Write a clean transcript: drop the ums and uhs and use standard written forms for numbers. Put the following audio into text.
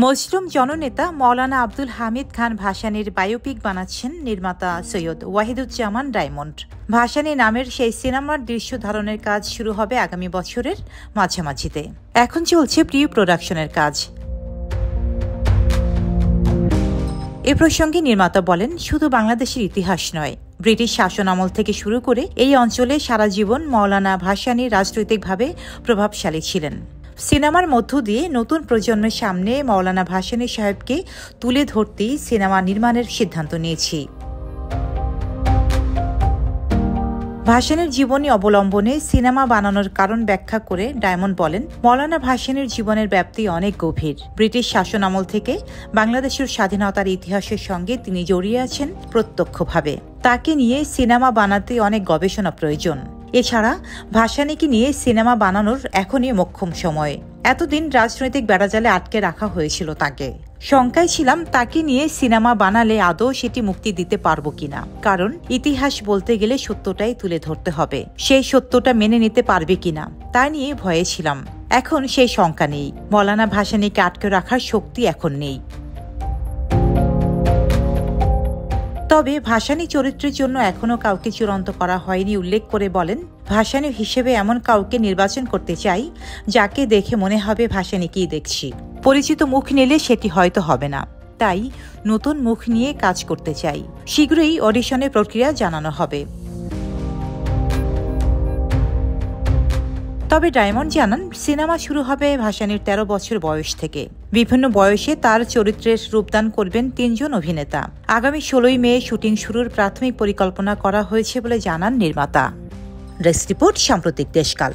মজলুম জননেতা মৌলানা আব্দুল হামিদ খান ভাসানীর বায়োপিক বানাচ্ছেন নির্মাতা সৈয়দ ওয়াহিদুজ্জামান ডায়মন্ড। ভাসানী নামের সেই সিনেমার দৃশ্য ধারণের কাজ শুরু হবে আগামী বছরের মাঝামাঝিতে। এখন চলছে প্রি প্রোডাকশনের কাজ। এ প্রসঙ্গে নির্মাতা বলেন, শুধু বাংলাদেশের ইতিহাস নয়, ব্রিটিশ শাসন আমল থেকে শুরু করে এই অঞ্চলে সারা জীবন মৌলানা ভাসানী রাজনৈতিকভাবে প্রভাবশালী ছিলেন। সিনেমার মধ্য দিয়ে নতুন প্রজন্মের সামনে মৌলানা ভাসানী সাহেবকে তুলে ধরতেই সিনেমা নির্মাণের সিদ্ধান্ত নিয়েছি। ভাসানীর জীবনী অবলম্বনে সিনেমা বানানোর কারণ ব্যাখ্যা করে ডায়মন্ড বলেন, মৌলানা ভাসানীর জীবনের ব্যাপ্তি অনেক গভীর। ব্রিটিশ শাসন আমল থেকে বাংলাদেশের স্বাধীনতার ইতিহাসের সঙ্গে তিনি জড়িয়ে আছেন প্রত্যক্ষভাবে। তাকে নিয়ে সিনেমা বানাতে অনেক গবেষণা প্রয়োজন। এছাড়া ভাসানীকে নিয়ে সিনেমা বানানোর এখনই মোক্ষম সময়। এতদিন রাজনৈতিক বেড়াজালে আটকে রাখা হয়েছিল তাকে। শঙ্কায় ছিলাম তাকে নিয়ে সিনেমা বানালে আদৌ সেটি মুক্তি দিতে পারবো কিনা, কারণ ইতিহাস বলতে গেলে সত্যটাই তুলে ধরতে হবে। সেই সত্যটা মেনে নিতে পারবে কিনা তা নিয়ে ভয়ে ছিলাম। এখন সেই শঙ্কা নেই। মৌলানা ভাসানীকে আটকে রাখার শক্তি এখন নেই। তবে ভাসানী চরিত্রের জন্য এখনো কাউকে চূড়ান্ত করা হয়নি উল্লেখ করে বলেন, ভাসানী হিসেবে এমন কাউকে নির্বাচন করতে চাই যাকে দেখে মনে হবে ভাসানীকেই দেখছি। পরিচিত মুখ নিলে সেটি হয়তো হবে না, তাই নতুন মুখ নিয়ে কাজ করতে চাই। শীঘ্রই অডিশনের প্রক্রিয়া জানানো হবে। তবে ডায়মন্ড জানান, সিনেমা শুরু হবে ভাসানীর 13 বছর বয়স থেকে। বিভিন্ন বয়সে তার চরিত্রের রূপদান করবেন 3 জন অভিনেতা। আগামী 16 মে শুটিং শুরুর প্রাথমিক পরিকল্পনা করা হয়েছে বলে জানান নির্মাতা। ডেস্ক রিপোর্ট, সাম্প্রতিক দেশকাল।